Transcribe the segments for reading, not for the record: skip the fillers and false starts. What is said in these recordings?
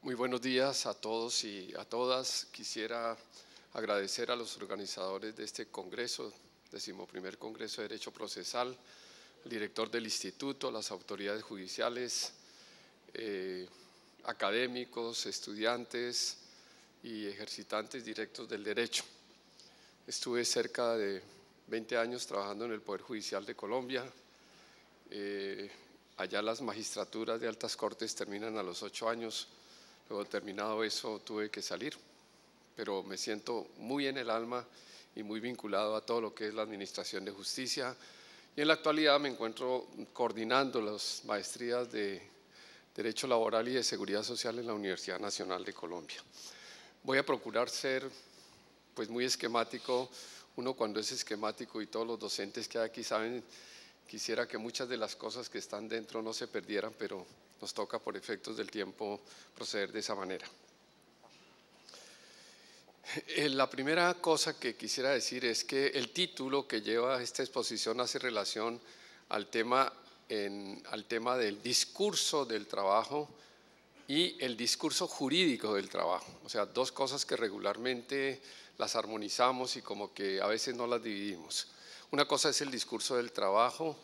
Muy buenos días a todos y a todas. Quisiera agradecer a los organizadores de este congreso, 11º Congreso de Derecho Procesal, al director del instituto, las autoridades judiciales, académicos, estudiantes y ejercitantes directos del derecho. Estuve cerca de 20 años trabajando en el Poder Judicial de Colombia. Allá las magistraturas de altas cortes terminan a los 8 años. Luego, terminado eso, tuve que salir, pero me siento muy en el alma y muy vinculado a todo lo que es la administración de justicia. Y en la actualidad me encuentro coordinando las maestrías de Derecho Laboral y de Seguridad Social en la Universidad Nacional de Colombia. Voy a procurar ser muy esquemático. Uno, cuando es esquemático, y todos los docentes que hay aquí saben, quisiera que muchas de las cosas que están dentro no se perdieran, pero nos toca por efectos del tiempo proceder de esa manera. La primera cosa que quisiera decir es que el título que lleva esta exposición hace relación al tema del discurso del trabajo y el discurso jurídico del trabajo. O sea, dos cosas que regularmente las armonizamos y como que a veces no las dividimos. Una cosa es el discurso del trabajo,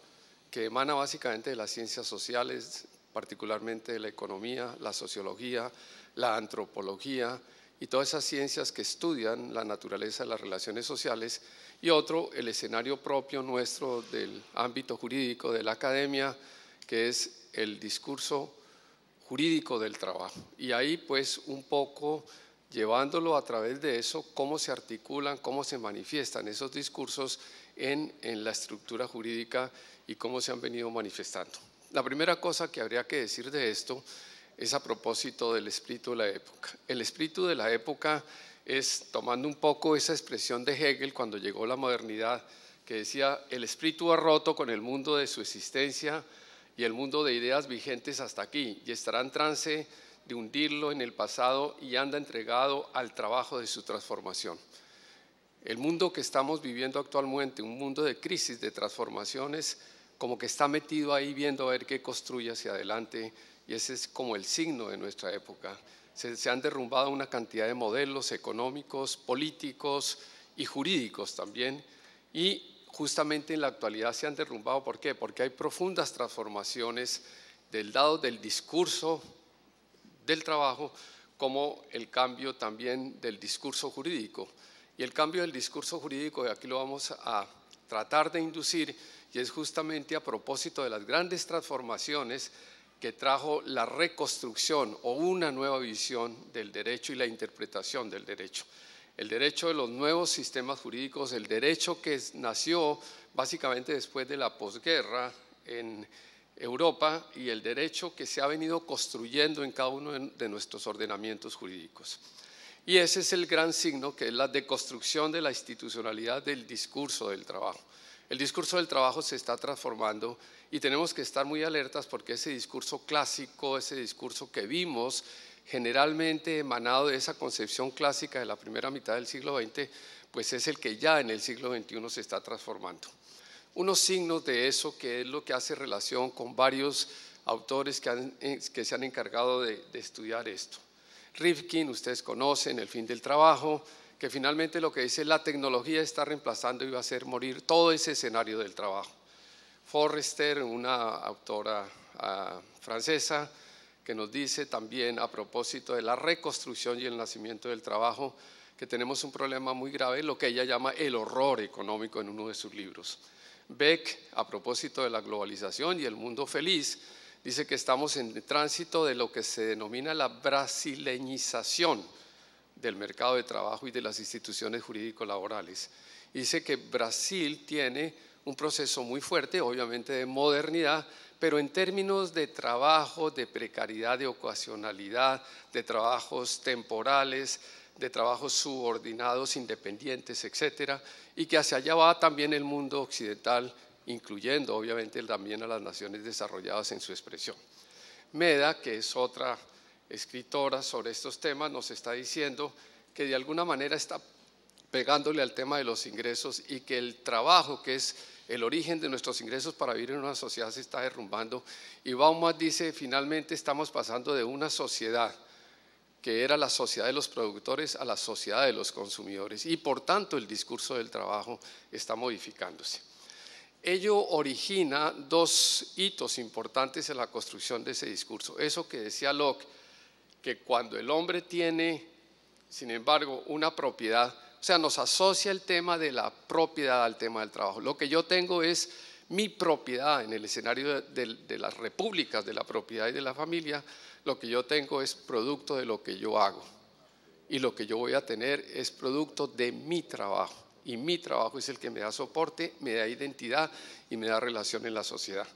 que emana básicamente de las ciencias sociales, particularmente de la economía, la sociología, la antropología y todas esas ciencias que estudian la naturaleza de las relaciones sociales, y otro, el escenario propio nuestro del ámbito jurídico de la academia, que es el discurso jurídico del trabajo. Y ahí pues un poco llevándolo a través de eso, cómo se articulan, cómo se manifiestan esos discursos en la estructura jurídica y cómo se han venido manifestando. La primera cosa que habría que decir de esto es a propósito del espíritu de la época. El espíritu de la época es, tomando un poco esa expresión de Hegel cuando llegó la modernidad, que decía: el espíritu ha roto con el mundo de su existencia y el mundo de ideas vigentes hasta aquí, y estará en trance de hundirlo en el pasado y anda entregado al trabajo de su transformación. El mundo que estamos viviendo actualmente, un mundo de crisis, de transformaciones, como que está metido ahí viendo a ver qué construye hacia adelante, y ese es como el signo de nuestra época. Se han derrumbado una cantidad de modelos económicos, políticos y jurídicos también, y justamente en la actualidad se han derrumbado. ¿Por qué? Porque hay profundas transformaciones del lado del discurso del trabajo, como el cambio también del discurso jurídico. Y el cambio del discurso jurídico, y aquí lo vamos a tratar de inducir, y es justamente a propósito de las grandes transformaciones que trajo la reconstrucción o una nueva visión del derecho y la interpretación del derecho. El derecho de los nuevos sistemas jurídicos, el derecho que nació básicamente después de la posguerra en Europa, y el derecho que se ha venido construyendo en cada uno de nuestros ordenamientos jurídicos. Y ese es el gran signo, que es la deconstrucción de la institucionalidad del discurso del trabajo. El discurso del trabajo se está transformando y tenemos que estar muy alertas, porque ese discurso clásico, ese discurso que vimos generalmente emanado de esa concepción clásica de la primera mitad del siglo XX, pues es el que ya en el siglo XXI se está transformando. Unos signos de eso, que es lo que hace relación con varios autores que se han encargado de estudiar esto. Rifkin, ustedes conocen, El fin del trabajo, que finalmente lo que dice: la tecnología está reemplazando y va a hacer morir todo ese escenario del trabajo. Forrester, una autora francesa, que nos dice también a propósito de la reconstrucción y el nacimiento del trabajo, que tenemos un problema muy grave, lo que ella llama el horror económico, en uno de sus libros. Beck, a propósito de la globalización y el mundo feliz, dice que estamos en tránsito de lo que se denomina la brasileñización del mercado de trabajo y de las instituciones jurídico-laborales. Dice que Brasil tiene un proceso muy fuerte, obviamente de modernidad, pero en términos de trabajo, de precariedad, de ocasionalidad, de trabajos temporales, de trabajos subordinados, independientes, etcétera, y que hacia allá va también el mundo occidental, incluyendo obviamente también a las naciones desarrolladas en su expresión. Meda, que es otra escritora sobre estos temas, nos está diciendo que de alguna manera está pegándole al tema de los ingresos, y que el trabajo, que es el origen de nuestros ingresos para vivir en una sociedad, se está derrumbando. Y Bauman dice: finalmente estamos pasando de una sociedad que era la sociedad de los productores a la sociedad de los consumidores, y por tanto el discurso del trabajo está modificándose. Ello origina dos hitos importantes en la construcción de ese discurso. Eso que decía Locke, que cuando el hombre tiene, sin embargo, una propiedad, o sea, nos asocia el tema de la propiedad al tema del trabajo. Lo que yo tengo es mi propiedad en el escenario de las repúblicas, de la propiedad y de la familia. Lo que yo tengo es producto de lo que yo hago, y lo que yo voy a tener es producto de mi trabajo. Y mi trabajo es el que me da soporte, me da identidad y me da relación en la sociedad.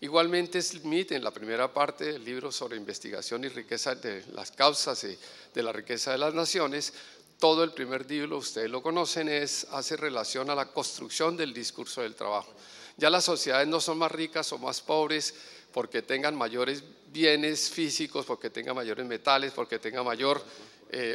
Igualmente Smith, en la primera parte del libro sobre investigación y riqueza de las causas de la riqueza de las naciones, todo el primer libro, ustedes lo conocen, hace relación a la construcción del discurso del trabajo. Ya las sociedades no son más ricas o más pobres porque tengan mayores bienes físicos, porque tengan mayores metales, porque tengan mayor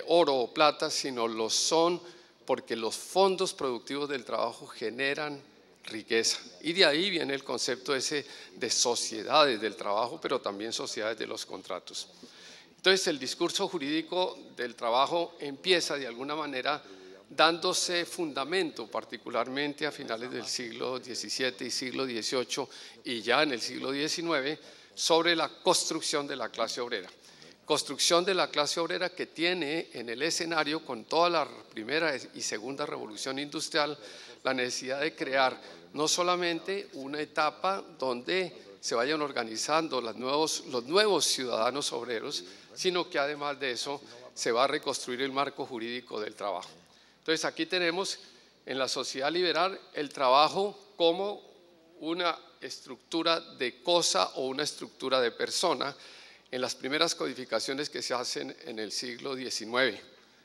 oro o plata, sino lo son porque los fondos productivos del trabajo generan riqueza. Y de ahí viene el concepto ese de sociedades del trabajo, pero también sociedades de los contratos. Entonces el discurso jurídico del trabajo empieza de alguna manera dándose fundamento, particularmente a finales del siglo XVII y siglo XVIII y ya en el siglo XIX, sobre la construcción de la clase obrera. Construcción de la clase obrera que tiene en el escenario, con toda la primera y segunda revolución industrial, la necesidad de crear no solamente una etapa donde se vayan organizando los nuevos ciudadanos obreros, sino que además de eso se va a reconstruir el marco jurídico del trabajo. Entonces aquí tenemos en la sociedad liberal el trabajo como una estructura de cosa o una estructura de persona. En las primeras codificaciones que se hacen en el siglo XIX,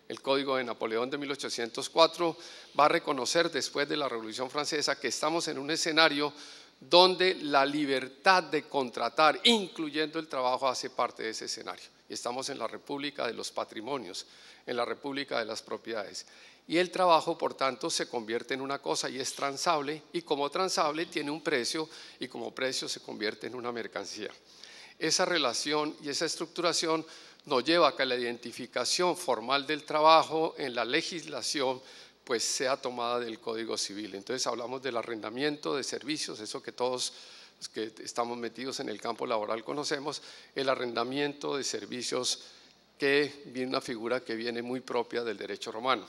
el Código de Napoleón de 1804 va a reconocer después de la Revolución Francesa que estamos en un escenario donde la libertad de contratar, incluyendo el trabajo, hace parte de ese escenario. Y estamos en la República de los Patrimonios, en la República de las Propiedades. Y el trabajo, por tanto, se convierte en una cosa y es transable, y como transable tiene un precio, y como precio se convierte en una mercancía. Esa relación y esa estructuración nos lleva a que la identificación formal del trabajo en la legislación pues sea tomada del Código Civil. Entonces hablamos del arrendamiento de servicios, eso que todos los que estamos metidos en el campo laboral conocemos, el arrendamiento de servicios, que viene una figura que viene muy propia del derecho romano.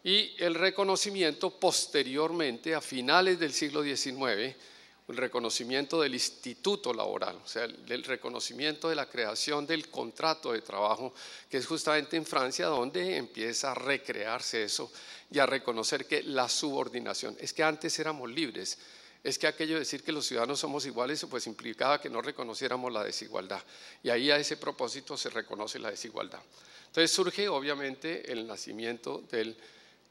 Y el reconocimiento posteriormente, a finales del siglo XIX, el reconocimiento del instituto laboral, o sea, el reconocimiento de la creación del contrato de trabajo, que es justamente en Francia donde empieza a recrearse eso y a reconocer que la subordinación, es que antes éramos libres, es que aquello de decir que los ciudadanos somos iguales pues implicaba que no reconociéramos la desigualdad, y ahí a ese propósito se reconoce la desigualdad. Entonces surge obviamente el nacimiento del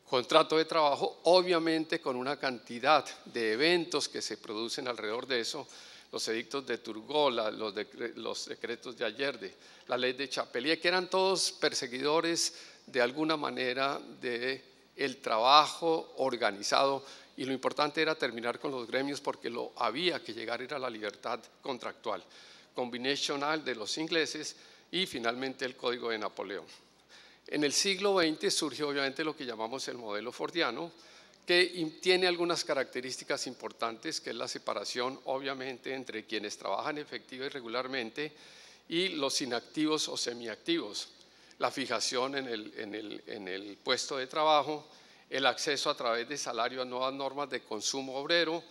contrato de trabajo, obviamente con una cantidad de eventos que se producen alrededor de eso, los edictos de Turgot, los decretos de Ayerbe, la ley de Chapelier, que eran todos perseguidores de alguna manera del trabajo organizado, y lo importante era terminar con los gremios porque lo había que llegar era la libertad contractual, combinational de los ingleses y finalmente el Código de Napoleón. En el siglo XX surge obviamente lo que llamamos el modelo fordiano, que tiene algunas características importantes, que es la separación obviamente entre quienes trabajan efectiva y regularmente y los inactivos o semiactivos, la fijación en el puesto de trabajo, el acceso a través de salario a nuevas normas de consumo obrero,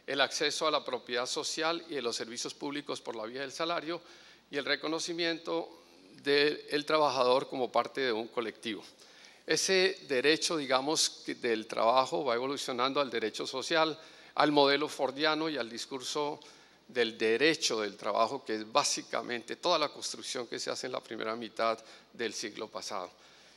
el acceso a la propiedad social y a los servicios públicos por la vía del salario, y el reconocimiento del trabajador como parte de un colectivo. Ese derecho, digamos, del trabajo va evolucionando al derecho social, al modelo fordiano y al discurso del derecho del trabajo, que es básicamente toda la construcción que se hace en la primera mitad del siglo pasado.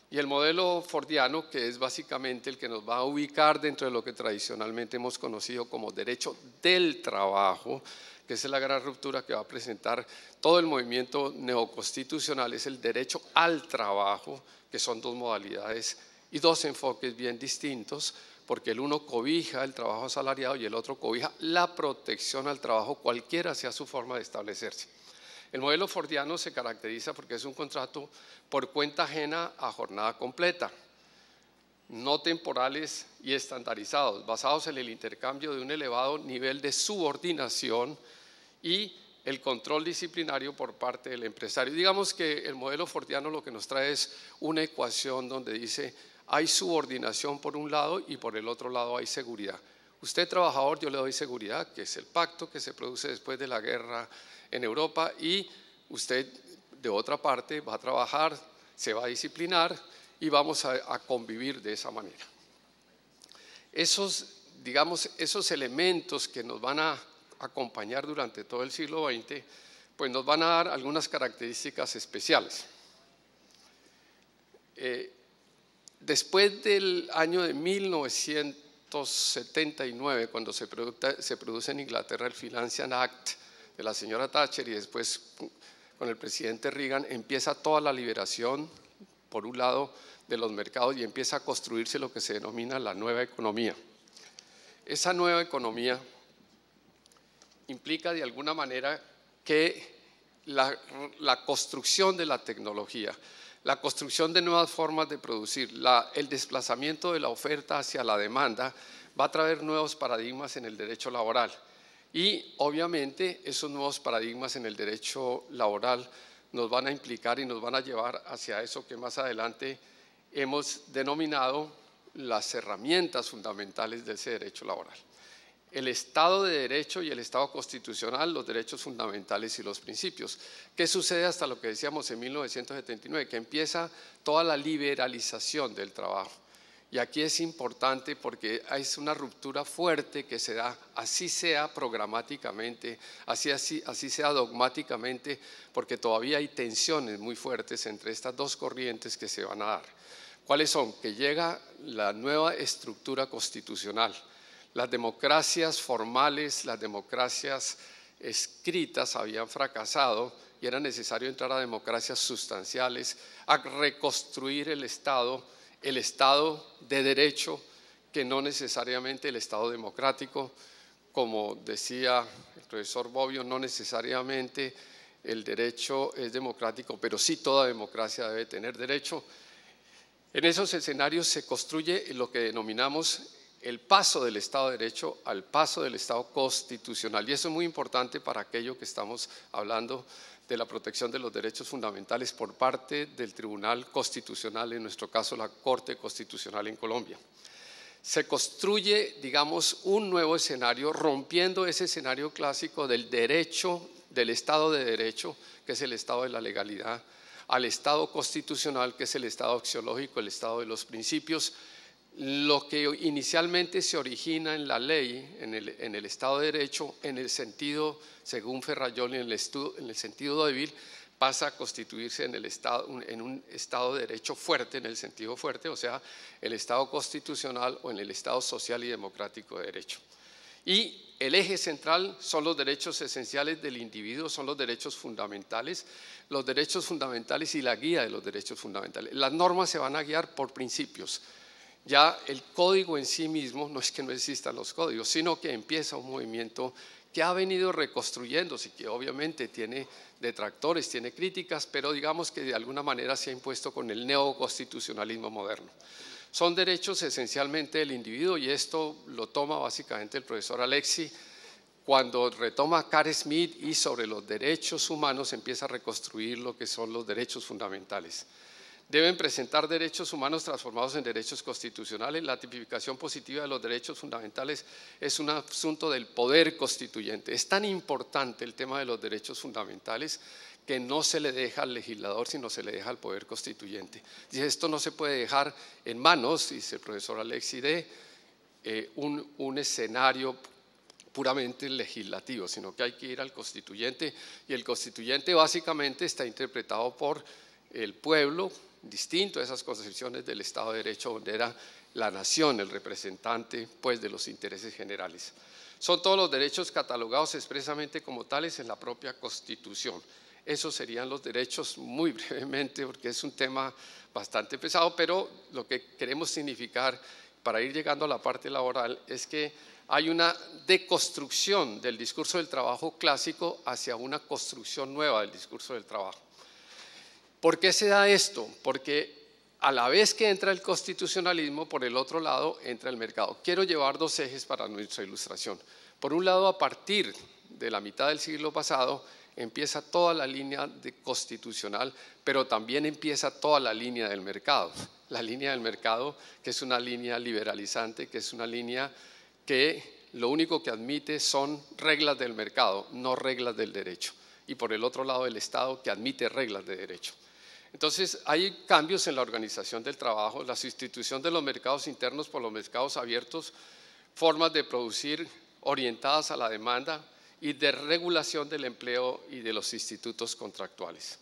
Y el modelo fordiano, que es básicamente el que nos va a ubicar dentro de lo que tradicionalmente hemos conocido como derecho del trabajo, que es la gran ruptura que va a presentar todo el movimiento neoconstitucional, es el derecho al trabajo, que son dos modalidades y dos enfoques bien distintos, porque el uno cobija el trabajo asalariado y el otro cobija la protección al trabajo, cualquiera sea su forma de establecerse. El modelo fordiano se caracteriza porque es un contrato por cuenta ajena a jornada completa, no temporales y estandarizados, basados en el intercambio de un elevado nivel de subordinación y el control disciplinario por parte del empresario. Digamos que el modelo fordiano lo que nos trae es una ecuación donde dice hay subordinación por un lado y por el otro lado hay seguridad. Usted trabajador, yo le doy seguridad, que es el pacto que se produce después de la guerra en Europa, y usted de otra parte va a trabajar, se va a disciplinar y vamos a convivir de esa manera. Esos elementos que nos van a acompañar durante todo el siglo XX, pues nos van a dar algunas características especiales. Después del año de 1979, cuando se produce en Inglaterra el Financial Act de la señora Thatcher y después con el presidente Reagan, empieza toda la liberación, por un lado, de los mercados y empieza a construirse lo que se denomina la nueva economía. Esa nueva economía implica de alguna manera que la construcción de la tecnología, la construcción de nuevas formas de producir, el desplazamiento de la oferta hacia la demanda va a traer nuevos paradigmas en el derecho laboral. Y obviamente esos nuevos paradigmas en el derecho laboral nos van a implicar y nos van a llevar hacia eso que más adelante hemos denominado las herramientas fundamentales de ese derecho laboral. El Estado de Derecho y el Estado constitucional, los derechos fundamentales y los principios. ¿Qué sucede hasta lo que decíamos en 1979? Que empieza toda la liberalización del trabajo. Y aquí es importante porque es una ruptura fuerte que se da, así sea programáticamente, así sea dogmáticamente, porque todavía hay tensiones muy fuertes entre estas dos corrientes que se van a dar. ¿Cuáles son? Que llega la nueva estructura constitucional. Las democracias formales, las democracias escritas habían fracasado y era necesario entrar a democracias sustanciales, a reconstruir el Estado de derecho, que no necesariamente el Estado democrático, como decía el profesor Bobbio, no necesariamente el derecho es democrático, pero sí toda democracia debe tener derecho. En esos escenarios se construye lo que denominamos el paso del Estado de Derecho al paso del Estado constitucional. Y eso es muy importante para aquello que estamos hablando de la protección de los derechos fundamentales por parte del Tribunal Constitucional, en nuestro caso la Corte Constitucional en Colombia. Se construye, digamos, un nuevo escenario, rompiendo ese escenario clásico del derecho, del Estado de Derecho, que es el Estado de la legalidad, al Estado constitucional, que es el Estado axiológico, el Estado de los principios. Lo que inicialmente se origina en la ley, en el Estado de Derecho, en el sentido, según Ferrajoli, en el sentido débil, pasa a constituirse en un Estado de Derecho fuerte, en el sentido fuerte, o sea, el Estado constitucional o en el Estado social y democrático de derecho. Y el eje central son los derechos esenciales del individuo, son los derechos fundamentales y la guía de los derechos fundamentales. Las normas se van a guiar por principios. Ya el código en sí mismo, no es que no existan los códigos, sino que empieza un movimiento que ha venido reconstruyéndose, que obviamente tiene detractores, tiene críticas, pero digamos que de alguna manera se ha impuesto con el neoconstitucionalismo moderno. Son derechos esencialmente del individuo y esto lo toma básicamente el profesor Alexi cuando retoma Carl Smith y sobre los derechos humanos empieza a reconstruir lo que son los derechos fundamentales. Deben presentar derechos humanos transformados en derechos constitucionales. La tipificación positiva de los derechos fundamentales es un asunto del poder constituyente. Es tan importante el tema de los derechos fundamentales que no se le deja al legislador, sino se le deja al poder constituyente. Dice, esto no se puede dejar en manos, dice el profesor Alexi, de un escenario puramente legislativo, sino que hay que ir al constituyente, y el constituyente básicamente está interpretado por el pueblo, distinto a esas concepciones del Estado de Derecho, donde era la nación el representante pues, de los intereses generales. Son todos los derechos catalogados expresamente como tales en la propia Constitución. Esos serían los derechos muy brevemente, porque es un tema bastante pesado, pero lo que queremos significar para ir llegando a la parte laboral es que hay una deconstrucción del discurso del trabajo clásico hacia una construcción nueva del discurso del trabajo. ¿Por qué se da esto? Porque a la vez que entra el constitucionalismo, por el otro lado entra el mercado. Quiero llevar dos ejes para nuestra ilustración. Por un lado, a partir de la mitad del siglo pasado, empieza toda la línea constitucional, pero también empieza toda la línea del mercado. La línea del mercado, que es una línea liberalizante, que es una línea que lo único que admite son reglas del mercado, no reglas del derecho. Y por el otro lado, el Estado, que admite reglas de derecho. Entonces, hay cambios en la organización del trabajo, la sustitución de los mercados internos por los mercados abiertos, formas de producir orientadas a la demanda y de regulación del empleo y de los institutos contractuales.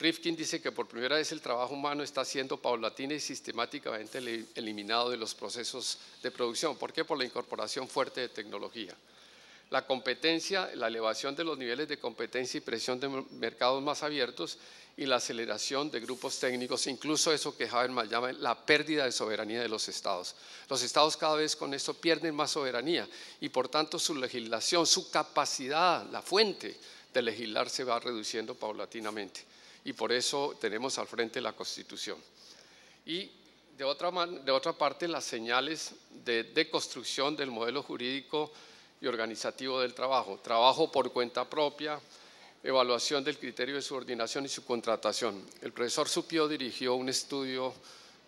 Rifkin dice que por primera vez el trabajo humano está siendo paulatina y sistemáticamente eliminado de los procesos de producción. ¿Por qué? Por la incorporación fuerte de tecnología. La competencia, la elevación de los niveles de competencia y presión de mercados más abiertos y la aceleración de grupos técnicos, incluso eso que Habermas llama la pérdida de soberanía de los estados. Los estados cada vez con esto pierden más soberanía y por tanto su legislación, su capacidad, la fuente de legislar se va reduciendo paulatinamente y por eso tenemos al frente la Constitución. Y de otra parte las señales de deconstrucción del modelo jurídico y organizativo del trabajo, trabajo por cuenta propia, evaluación del criterio de subordinación y subcontratación. El profesor Suppiò dirigió un estudio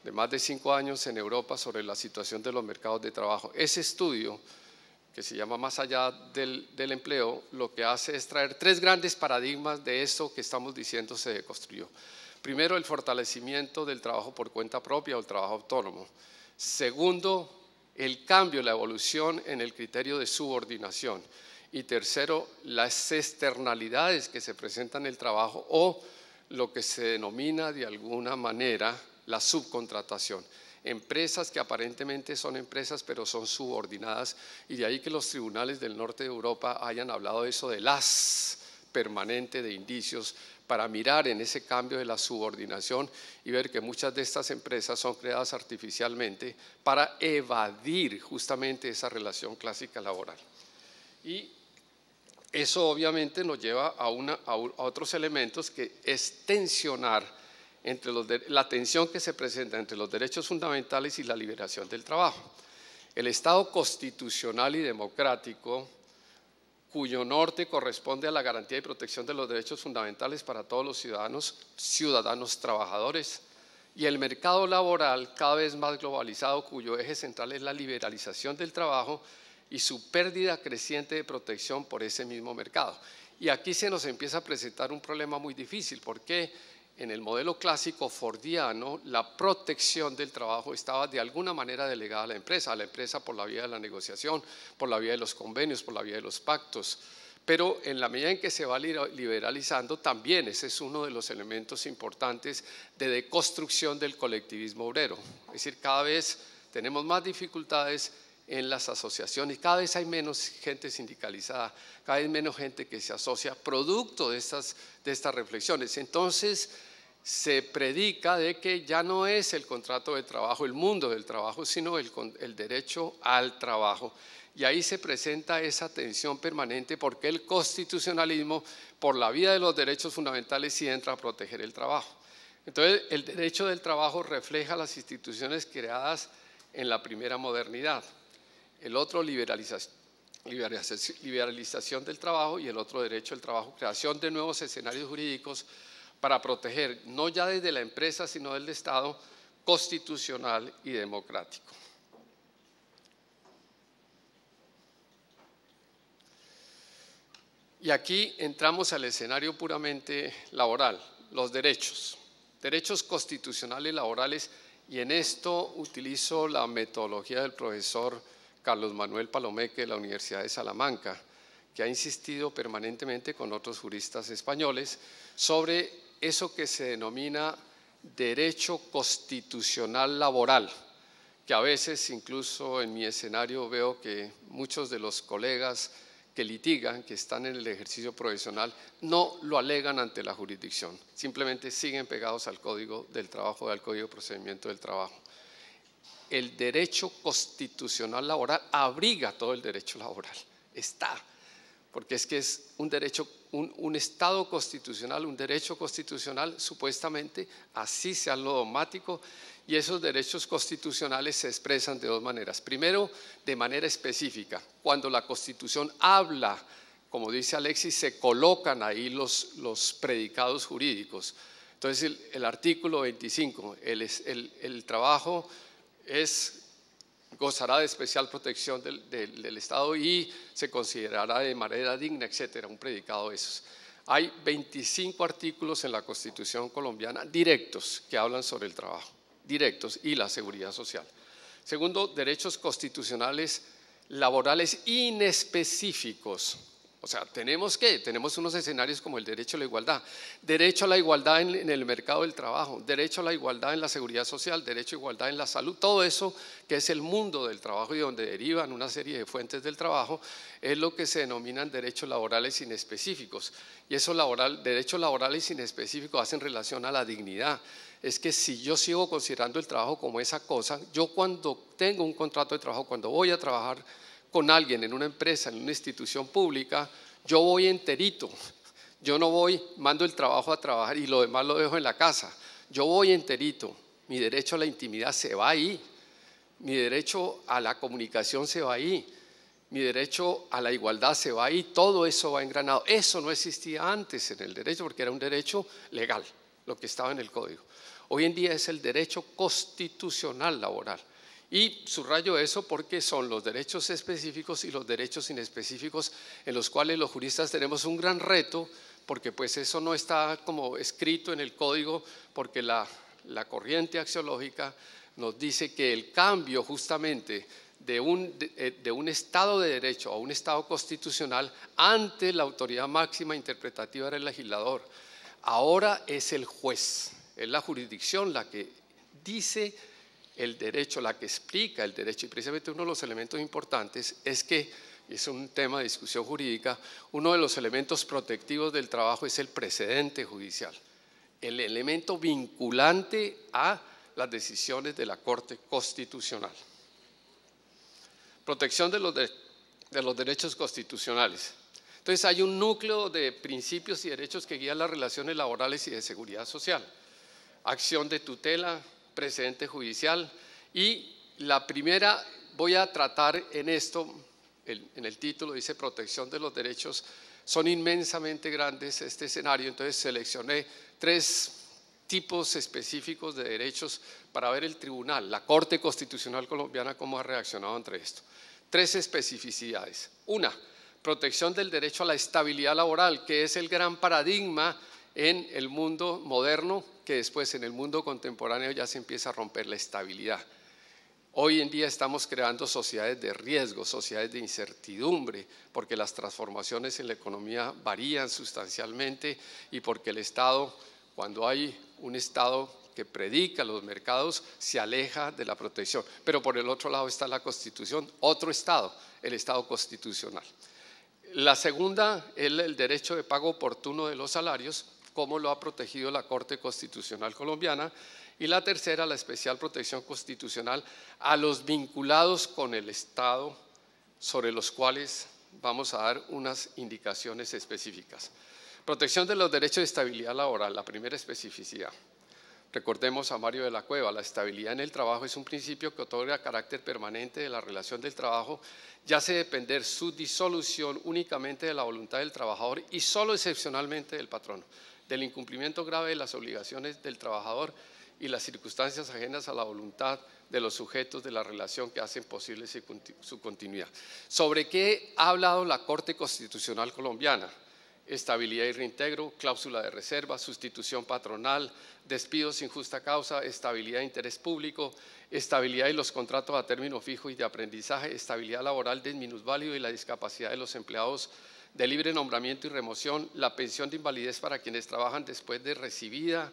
de más de 5 años en Europa sobre la situación de los mercados de trabajo. Ese estudio, que se llama Más allá del empleo, lo que hace es traer 3 grandes paradigmas de esto que estamos diciendo se deconstruyó. Primero, el fortalecimiento del trabajo por cuenta propia o el trabajo autónomo. Segundo, el cambio, la evolución en el criterio de subordinación. Y tercero, las externalidades que se presentan en el trabajo o lo que se denomina de alguna manera la subcontratación. Empresas que aparentemente son empresas pero son subordinadas y de ahí que los tribunales del norte de Europa hayan hablado de eso de las permanente de indicios para mirar en ese cambio de la subordinación y ver que muchas de estas empresas son creadas artificialmente para evadir justamente esa relación clásica laboral. Y eso obviamente nos lleva a otros elementos que es tensionar entre la tensión que se presenta entre los derechos fundamentales y la liberación del trabajo. El Estado constitucional y democrático, cuyo norte corresponde a la garantía y protección de los derechos fundamentales para todos los ciudadanos trabajadores, y el mercado laboral cada vez más globalizado, cuyo eje central es la liberalización del trabajo y su pérdida creciente de protección por ese mismo mercado. Y aquí se nos empieza a presentar un problema muy difícil, porque en el modelo clásico fordiano la protección del trabajo estaba de alguna manera delegada a la empresa por la vía de la negociación, por la vía de los convenios, por la vía de los pactos. Pero en la medida en que se va liberalizando, también ese es uno de los elementos importantes de deconstrucción del colectivismo obrero. Es decir, cada vez tenemos más dificultades en las asociaciones, cada vez hay menos gente sindicalizada, cada vez menos gente que se asocia producto de estas reflexiones. Entonces se predica de que ya no es el contrato de trabajo, el mundo del trabajo, sino el derecho al trabajo. Y ahí se presenta esa tensión permanente porque el constitucionalismo, por la vía de los derechos fundamentales, sí entra a proteger el trabajo. Entonces, el derecho del trabajo refleja las instituciones creadas en la primera modernidad. El otro, liberalización del trabajo, y el otro, derecho al trabajo, creación de nuevos escenarios jurídicos para proteger, no ya desde la empresa, sino del Estado, constitucional y democrático. Y aquí entramos al escenario puramente laboral, los derechos constitucionales laborales, y en esto utilizo la metodología del profesor Carlos Manuel Palomeque de la Universidad de Salamanca, que ha insistido permanentemente con otros juristas españoles sobre eso que se denomina derecho constitucional laboral, que a veces incluso en mi escenario veo que muchos de los colegas que litigan, que están en el ejercicio profesional, no lo alegan ante la jurisdicción, simplemente siguen pegados al Código del Trabajo, al Código de Procedimiento del Trabajo. el derecho constitucional laboral abriga todo el derecho laboral. Está, porque es que es un derecho, un Estado constitucional, un derecho constitucional, supuestamente así sea lo dogmático, y esos derechos constitucionales se expresan de dos maneras. Primero, de manera específica, cuando la Constitución habla, como dice Alexis, se colocan ahí los predicados jurídicos. Entonces el artículo 25, el trabajo gozará de especial protección del Estado y se considerará de manera digna, etcétera, un predicado de esos. Hay 25 artículos en la Constitución colombiana directos que hablan sobre el trabajo, directos, y la seguridad social. Segundo, derechos constitucionales laborales inespecíficos. O sea, tenemos unos escenarios como el derecho a la igualdad en el mercado del trabajo, derecho a la igualdad en la seguridad social, derecho a igualdad en la salud, todo eso que es el mundo del trabajo y donde derivan una serie de fuentes del trabajo, es lo que se denominan derechos laborales inespecíficos. Y esos derechos laborales inespecíficos hacen relación a la dignidad. Es que si yo sigo considerando el trabajo como esa cosa, yo cuando tengo un contrato de trabajo, cuando voy a trabajar con alguien en una empresa, en una institución pública, yo voy enterito. Yo no mando el trabajo a trabajar y lo demás lo dejo en la casa. Yo voy enterito. Mi derecho a la intimidad se va ahí. Mi derecho a la comunicación se va ahí. Mi derecho a la igualdad se va ahí. Todo eso va engranado. Eso no existía antes en el derecho porque era un derecho legal, lo que estaba en el código. Hoy en día es el derecho constitucional laboral. Y subrayo eso porque son los derechos específicos y los derechos inespecíficos en los cuales los juristas tenemos un gran reto, porque pues eso no está como escrito en el código, porque la corriente axiológica nos dice que el cambio justamente de un Estado de Derecho a un Estado constitucional, ante la autoridad máxima interpretativa era el legislador. Ahora es el juez, es la jurisdicción la que dice el derecho, la que explica el derecho, y precisamente uno de los elementos importantes es que, y es un tema de discusión jurídica, uno de los elementos protectivos del trabajo es el precedente judicial, el elemento vinculante a las decisiones de la Corte Constitucional. Protección de los derechos constitucionales. Entonces hay un núcleo de principios y derechos que guían las relaciones laborales y de seguridad social. Acción de tutela, precedente judicial, y la primera voy a tratar en esto, en el título dice protección de los derechos, son inmensamente grandes este escenario, entonces seleccioné 3 tipos específicos de derechos para ver el tribunal, la Corte Constitucional colombiana, cómo ha reaccionado ante esto. 3 especificidades. Una, protección del derecho a la estabilidad laboral, que es el gran paradigma en el mundo moderno, que después en el mundo contemporáneo ya se empieza a romper la estabilidad. Hoy en día estamos creando sociedades de riesgo, sociedades de incertidumbre, porque las transformaciones en la economía varían sustancialmente y porque el Estado, cuando hay un Estado que predica los mercados, se aleja de la protección. Pero por el otro lado está la Constitución, otro Estado, el Estado constitucional. La segunda es el derecho de pago oportuno de los salarios, cómo lo ha protegido la Corte Constitucional colombiana, y la tercera, la especial protección constitucional a los vinculados con el Estado, sobre los cuales vamos a dar unas indicaciones específicas. Protección de los derechos de estabilidad laboral, la primera especificidad. Recordemos a Mario de la Cueva, la estabilidad en el trabajo es un principio que otorga carácter permanente de la relación del trabajo, ya hace depender su disolución únicamente de la voluntad del trabajador y solo excepcionalmente del patrono, del incumplimiento grave de las obligaciones del trabajador y las circunstancias ajenas a la voluntad de los sujetos de la relación que hacen posible su continuidad. ¿Sobre qué ha hablado la Corte Constitucional colombiana? Estabilidad y reintegro, cláusula de reserva, sustitución patronal, despidos sin justa causa, estabilidad de interés público, estabilidad y los contratos a término fijo y de aprendizaje, estabilidad laboral del minusválido y la discapacidad de los empleados de libre nombramiento y remoción, la pensión de invalidez para quienes trabajan después de recibida,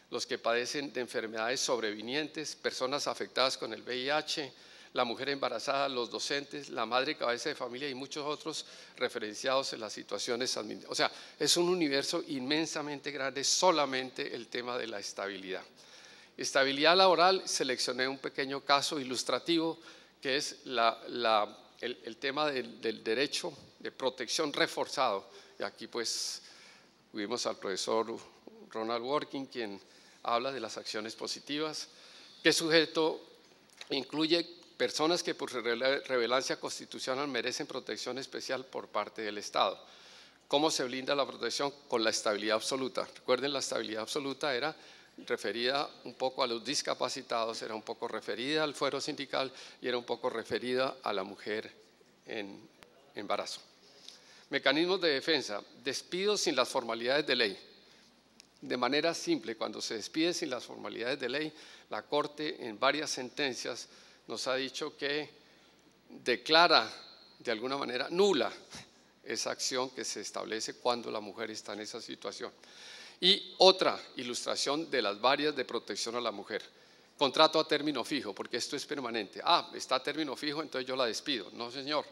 los que padecen de enfermedades sobrevinientes, personas afectadas con el VIH, la mujer embarazada, los docentes, la madre cabeza de familia y muchos otros referenciados en las situaciones administrativas. O sea, es un universo inmensamente grande, solamente el tema de la estabilidad. Estabilidad laboral, seleccioné un pequeño caso ilustrativo que es el tema del derecho de protección reforzado. Y aquí pues tuvimos al profesor Ronald Working, quien habla de las acciones positivas. ¿Qué sujeto incluye personas que por su relevancia constitucional merecen protección especial por parte del Estado? ¿Cómo se blinda la protección? Con la estabilidad absoluta. Recuerden, la estabilidad absoluta era referida un poco a los discapacitados, era un poco referida al fuero sindical y era un poco referida a la mujer en embarazo. Mecanismos de defensa, despidos sin las formalidades de ley. De manera simple, cuando se despide sin las formalidades de ley, la Corte en varias sentencias nos ha dicho que declara de alguna manera nula esa acción que se establece cuando la mujer está en esa situación. Y otra ilustración de las varias de protección a la mujer. Contrato a término fijo, porque esto es permanente. Está a término fijo, entonces yo la despido. No, señor.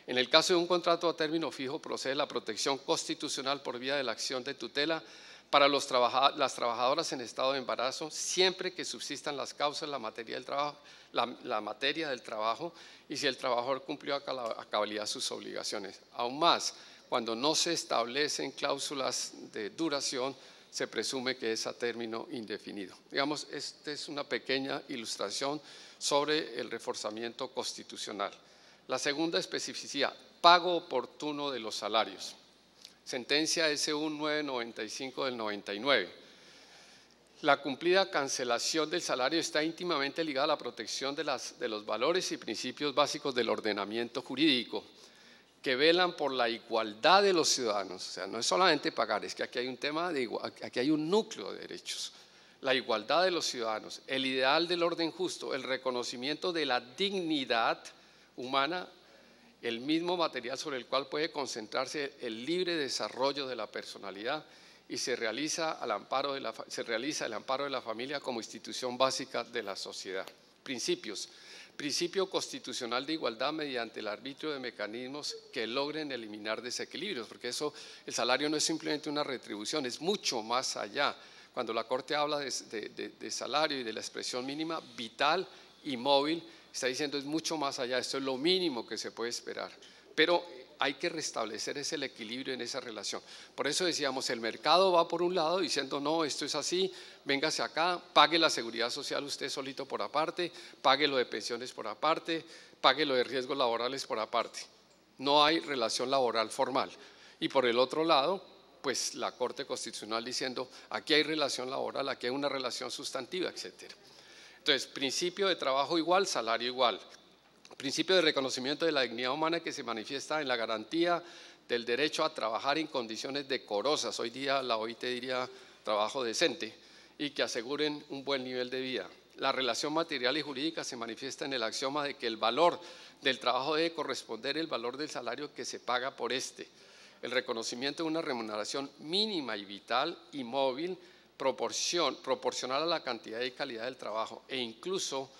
En el caso de un contrato a término fijo procede la protección constitucional por vía de la acción de tutela para las trabajadoras en estado de embarazo, siempre que subsistan las causas, la materia del trabajo, la materia del trabajo y si el trabajador cumplió a cabalidad sus obligaciones. Aún más, cuando no se establecen cláusulas de duración, se presume que es a término indefinido. Digamos, esta es una pequeña ilustración sobre el reforzamiento constitucional. La segunda especificidad, pago oportuno de los salarios. Sentencia S1 995 del 99. La cumplida cancelación del salario está íntimamente ligada a la protección de los valores y principios básicos del ordenamiento jurídico que velan por la igualdad de los ciudadanos. O sea, no es solamente pagar, es que aquí hay un tema aquí hay un núcleo de derechos. La igualdad de los ciudadanos, el ideal del orden justo, el reconocimiento de la dignidad humana, el mismo material sobre el cual puede concentrarse el libre desarrollo de la personalidad y se realiza el amparo de la familia como institución básica de la sociedad. Principios. Principio constitucional de igualdad mediante el arbitrio de mecanismos que logren eliminar desequilibrios, porque el salario no es simplemente una retribución, es mucho más allá. Cuando la Corte habla de salario y de la expresión mínima vital y móvil, está diciendo es mucho más allá, esto es lo mínimo que se puede esperar, pero hay que restablecer ese equilibrio en esa relación. Por eso decíamos, el mercado va por un lado diciendo no, esto es así, véngase acá, pague la seguridad social usted solito por aparte, pague lo de pensiones por aparte, pague lo de riesgos laborales por aparte. No hay relación laboral formal. Y por el otro lado, pues la Corte Constitucional diciendo aquí hay relación laboral, aquí hay una relación sustantiva, etcétera. Entonces, principio de trabajo igual, salario igual. Principio de reconocimiento de la dignidad humana que se manifiesta en la garantía del derecho a trabajar en condiciones decorosas. Hoy día la OIT diría trabajo decente y que aseguren un buen nivel de vida. La relación material y jurídica se manifiesta en el axioma de que el valor del trabajo debe corresponder al valor del salario que se paga por este. El reconocimiento de una remuneración mínima y vital y móvil proporcional a la cantidad y calidad del trabajo e incluso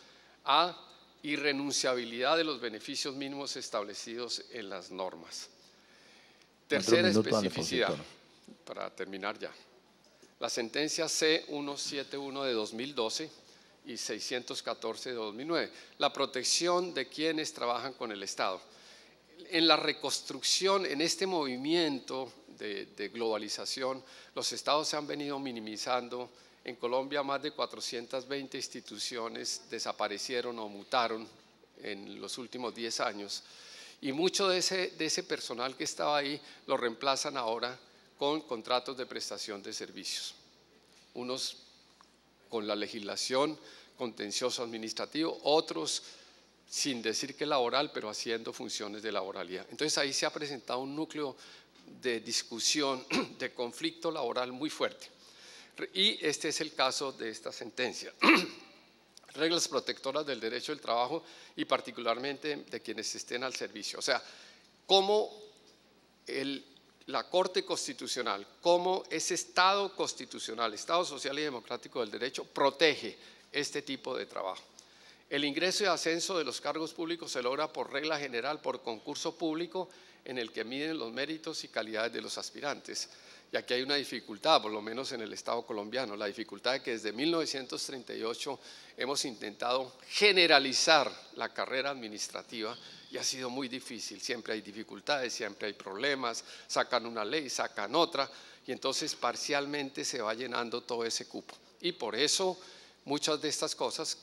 a irrenunciabilidad de los beneficios mínimos establecidos en las normas. Tercera especificidad, para terminar ya. La sentencia C171 de 2012 y 614 de 2009, la protección de quienes trabajan con el Estado. En la reconstrucción, en este movimiento de globalización, los estados se han venido minimizando. En Colombia más de 420 instituciones desaparecieron o mutaron en los últimos 10 años y mucho de ese personal que estaba ahí lo reemplazan ahora con contratos de prestación de servicios. Unos con la legislación contencioso administrativo, otros sin decir que laboral, pero haciendo funciones de laboralidad. Entonces ahí se ha presentado un núcleo de discusión, de conflicto laboral muy fuerte. Y este es el caso de esta sentencia. Reglas protectoras del derecho del trabajo y particularmente de quienes estén al servicio. O sea, cómo la Corte Constitucional, cómo ese Estado constitucional, Estado social y democrático del derecho, protege este tipo de trabajo. El ingreso y ascenso de los cargos públicos se logra por regla general, por concurso público en el que miden los méritos y calidades de los aspirantes. Y aquí hay una dificultad, por lo menos en el Estado colombiano, la dificultad de que desde 1938 hemos intentado generalizar la carrera administrativa y ha sido muy difícil. Siempre hay dificultades, siempre hay problemas, sacan una ley, sacan otra y entonces parcialmente se va llenando todo ese cupo. Y por eso muchas de estas cosas,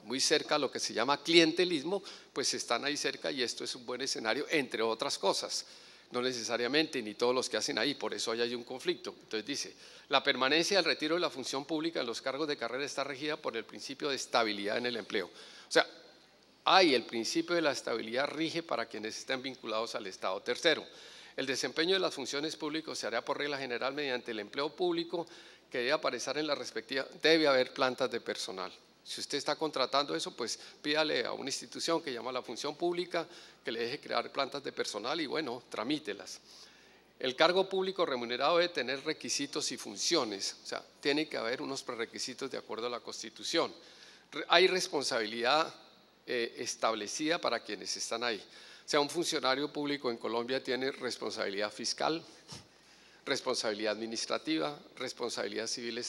muy cerca a lo que se llama clientelismo, pues están ahí cerca y esto es un buen escenario, entre otras cosas. No necesariamente, ni todos los que hacen ahí, por eso hay un conflicto. Entonces dice, la permanencia del retiro de la función pública en los cargos de carrera está regida por el principio de estabilidad en el empleo. O sea, el principio de la estabilidad rige para quienes estén vinculados al Estado. Tercero, el desempeño de las funciones públicas se hará por regla general mediante el empleo público que debe aparecer en la respectiva, debe haber plantas de personal. Si usted está contratando eso, pues pídale a una institución que llama la función pública que le deje crear plantas de personal y bueno, tramítelas. El cargo público remunerado debe tener requisitos y funciones, o sea, tiene que haber unos prerequisitos de acuerdo a la Constitución. Hay responsabilidad establecida para quienes están ahí. O sea, un funcionario público en Colombia tiene responsabilidad fiscal, responsabilidad administrativa, responsabilidad civil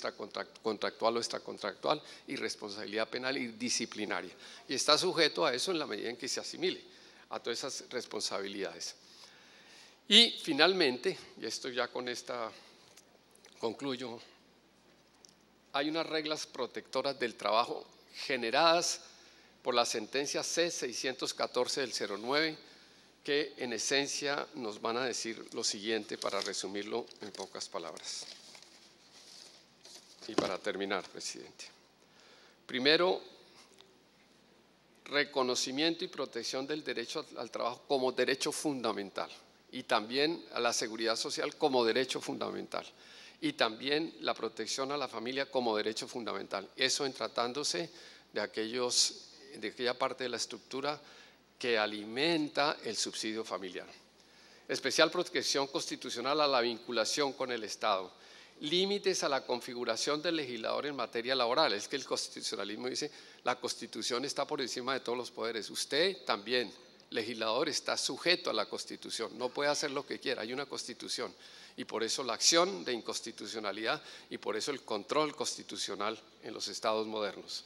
contractual o extracontractual y responsabilidad penal y disciplinaria. Y está sujeto a eso en la medida en que se asimile a todas esas responsabilidades. Y finalmente, y esto ya con esta concluyo, hay unas reglas protectoras del trabajo generadas por la sentencia C-614 del 09, que en esencia nos van a decir lo siguiente para resumirlo en pocas palabras. Y para terminar, presidente. Primero, reconocimiento y protección del derecho al trabajo como derecho fundamental y también a la seguridad social como derecho fundamental y también la protección a la familia como derecho fundamental. Eso en tratándose de aquella parte de la estructura que alimenta el subsidio familiar. Especial protección constitucional a la vinculación con el Estado. Límites a la configuración del legislador en materia laboral. Es que el constitucionalismo dice, la Constitución está por encima de todos los poderes. Usted también, legislador, está sujeto a la Constitución. No puede hacer lo que quiera, hay una Constitución. Y por eso la acción de inconstitucionalidad y por eso el control constitucional en los estados modernos.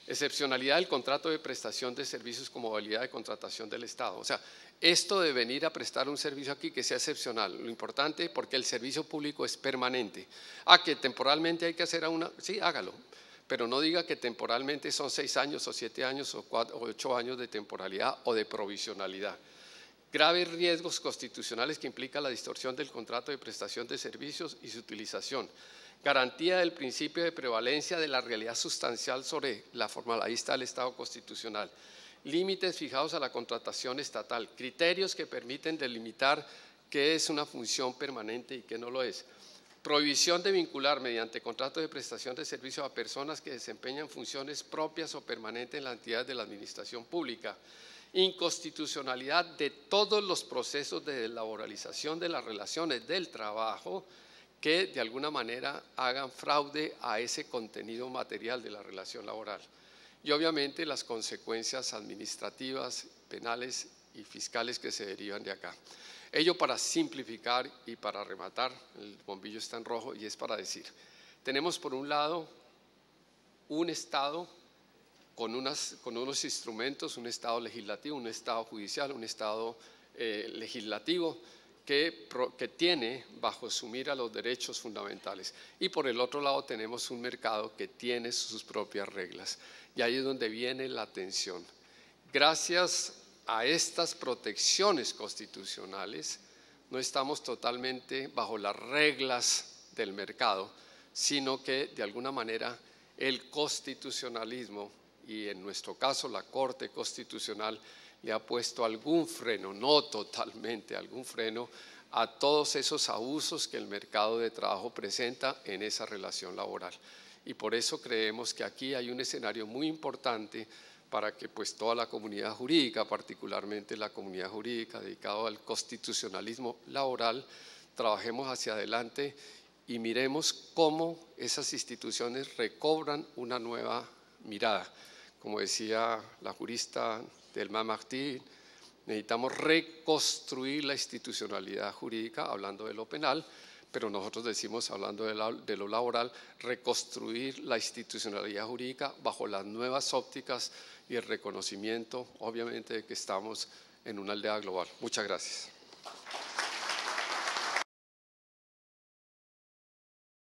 Excepcionalidad del contrato de prestación de servicios como modalidad de contratación del Estado. O sea, esto de venir a prestar un servicio aquí que sea excepcional, lo importante porque el servicio público es permanente. Que temporalmente hay que hacer sí, hágalo, pero no diga que temporalmente son 6 años o 7 años o 8 años de temporalidad o de provisionalidad. Graves riesgos constitucionales que implica la distorsión del contrato de prestación de servicios y su utilización. Garantía del principio de prevalencia de la realidad sustancial sobre la formal. Ahí está el Estado constitucional. Límites fijados a la contratación estatal. Criterios que permiten delimitar qué es una función permanente y qué no lo es. Prohibición de vincular mediante contrato de prestación de servicios a personas que desempeñan funciones propias o permanentes en la entidad de la administración pública. Inconstitucionalidad de todos los procesos de laboralización de las relaciones del trabajo que de alguna manera hagan fraude a ese contenido material de la relación laboral. Y obviamente las consecuencias administrativas, penales y fiscales que se derivan de acá. Ello para simplificar y para rematar, el bombillo está en rojo y es para decir, tenemos por un lado un Estado con unos instrumentos, un Estado legislativo, un Estado judicial, un Estado legislativo, que tiene bajo su mira los derechos fundamentales. Y por el otro lado tenemos un mercado que tiene sus propias reglas. Y ahí es donde viene la tensión. Gracias a estas protecciones constitucionales, no estamos totalmente bajo las reglas del mercado, sino que de alguna manera el constitucionalismo, y en nuestro caso la Corte Constitucional, le ha puesto algún freno, no totalmente, algún freno a todos esos abusos que el mercado de trabajo presenta en esa relación laboral. Y por eso creemos que aquí hay un escenario muy importante para que pues toda la comunidad jurídica, particularmente la comunidad jurídica dedicada al constitucionalismo laboral, trabajemos hacia adelante y miremos cómo esas instituciones recobran una nueva mirada, como decía la jurista Delma Martí, necesitamos reconstruir la institucionalidad jurídica, hablando de lo penal, pero nosotros decimos, hablando de lo laboral, reconstruir la institucionalidad jurídica bajo las nuevas ópticas y el reconocimiento, obviamente, de que estamos en una aldea global. Muchas gracias.